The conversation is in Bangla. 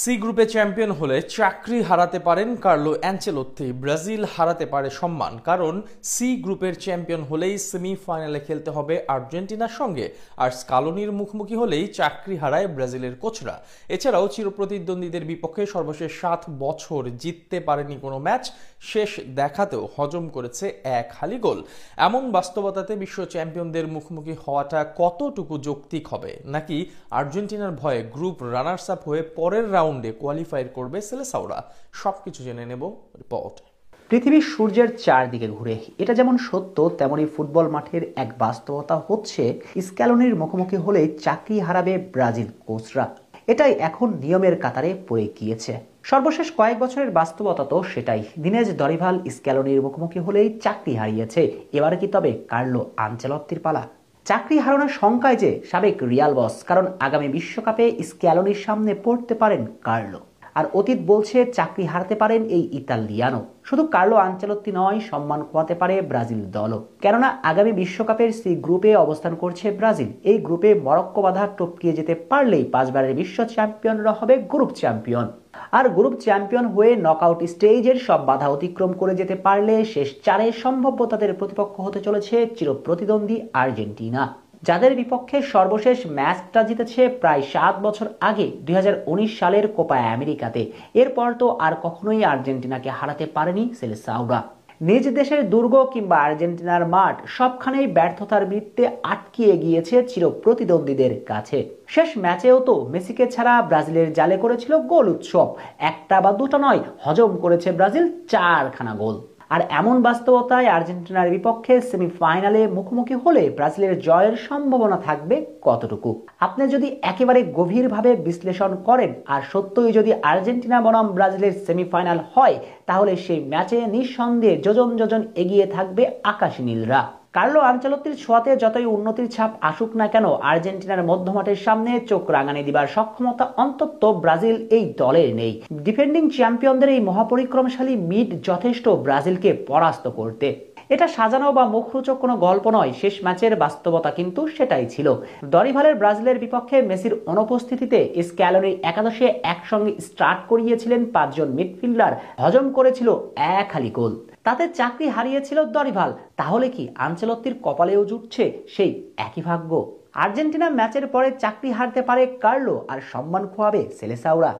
সি গ্রুপে চ্যাম্পিয়ন হলে চাকরি হারাতে পারেন কার্লো অ্যানচেলোত্তি। ব্রাজিল হারাতে পারে সম্মান, কারণ সি গ্রুপের চ্যাম্পিয়ন হলেই সেমিফাইনালে খেলতে হবে আর্জেন্টিনার সঙ্গে, আর স্কালোনির মুখোমুখি হলেই চাকরি হারায় ব্রাজিলের কোচরা। এছাড়াও চিরপ্রতিদ্বন্দ্বীদের বিপক্ষে সর্বশেষ 7 বছর জিততে পারেনি কোনো ম্যাচ, শেষ দেখাতেও হজম করেছে এক হালি গোল। এমন বাস্তবতাতে বিশ্ব চ্যাম্পিয়নদের মুখোমুখি হওয়াটা কতটুকু যৌক্তিক হবে, নাকি আর্জেন্টিনার ভয়ে গ্রুপ রানার্স আপ হয়ে পরের রাউন্ডে কোয়ালিফাই করবে সেলেসাওরা? সবকিছু জেনে নেব রিপোর্ট। পৃথিবী সূর্যের চারদিকে ঘুরে, এটা যেমন সত্য তেমনি ফুটবল মাঠের এক বাস্তবতা হচ্ছে স্ক্যালোনির মুখোমুখি হলে চাকরি হারাবে ব্রাজিল কোচরা। এটাই এখন নিয়মের কাতারে পড়ে গিয়েছে। সর্বশেষ কয়েক বছরের বাস্তবতা তো সেটাই। দিনেজ দরিভাল স্ক্যালোনির মুখোমুখি হলেই চাকরি হারিয়েছে। এবারে কি তবে কার্লো আনচেলত্তির পালা? চাকরি হারানোর শঙ্কায় যে সাবেক রিয়াল বস, কারণ আগামী বিশ্বকাপে স্ক্যালোনির সামনে পড়তে পারেন কার্লো। আর অতীত বলছে চাকরি হারাতে পারেন এই ইতালিয়ানো। শুধু কার্লো আনচেলত্তি নয়, সম্মান খোয়াতে পারে ব্রাজিল দলও। কেননা আগামী বিশ্বকাপের সি গ্রুপে অবস্থান করছে ব্রাজিল। এই গ্রুপে মরক্কো বাধা টপকিয়ে যেতে পারলেই 5 বারের বিশ্ব চ্যাম্পিয়নরা হবে গ্রুপ চ্যাম্পিয়ন। আর গ্রুপ চ্যাম্পিয়ন হয়ে নকআউট স্টেজের সব বাধা অতিক্রম করে যেতে পারলে শেষ 4-এ সম্ভাব্য তাদের প্রতিপক্ষ হতে চলেছে চিরপ্রতিদ্বন্দ্বী আর্জেন্টিনা, যাদের বিপক্ষে সর্বশেষ ম্যাচটা জিতেছে প্রায় 7 বছর আগে 2019 সালের কোপা আমেরিকাতে। এরপর তো আর কখনোই আর্জেন্টিনাকে হারাতে পারেনি সেলেসাওরা। নিজ দেশের দুর্গ কিংবা আর্জেন্টিনার মাঠ, সবখানেই ব্যর্থতার বৃত্তে আটকিয়ে গিয়েছে চিরপ্রতিদ্বন্দ্বীদের কাছে। শেষ ম্যাচেও তো মেসিকে ছাড়া ব্রাজিলের জালে করেছিল গোল উৎসব। একটা বা দুটো নয়, হজম করেছে ব্রাজিল 4খানা গোল। আর এমন বাস্তবতায় আর্জেন্টিনার বিপক্ষে সেমিফাইনালে মুখোমুখি হলে ব্রাজিলের জয়ের সম্ভাবনা থাকবে কতটুকু? আপনি যদি একেবারে গভীরভাবে বিশ্লেষণ করেন আর সত্যই যদি আর্জেন্টিনা বনাম ব্রাজিলের সেমিফাইনাল হয়, তাহলে সেই ম্যাচে নিঃসন্দেহে যোজন যোজন এগিয়ে থাকবে আকাশী নীলরা। কার্লো আনচেলত্তির ছোঁয়াতে যতই উন্নতির ছাপ আসুক না কেন, আর্জেন্টিনার মধ্যমাঠের সামনে চোখ রাঙানি দিবার সক্ষমতা অন্তত ব্রাজিল এই দলের নেই। ডিফেন্ডিং চ্যাম্পিয়নদের এই মহাপরিক্রমশালী মিড যথেষ্ট ব্রাজিলকে পরাস্ত করতে। এটা সাজানো বা মুখরোচক কোনো গল্প নয়, শেষ ম্যাচের বাস্তবতা কিন্তু সেটাই ছিল। দরিভালের ব্রাজিলের বিপক্ষে মেসির অনুপস্থিতিতে স্ক্যালোনির একাদশে একসঙ্গে স্টার্ট করিয়েছিলেন 5 জন মিডফিল্ডার, হজম করেছিল এক হালি গোল। তাতে চাকরি হারিয়েছিল দরিভাল। তাহলে কি আনচেলত্তির কপালেও জুটছে সেই একই ভাগ্য? আর্জেন্টিনা ম্যাচের পরে চাকরি হারতে পারে কার্লো, আর সম্মান খোয়াবে সেলেসাওরা।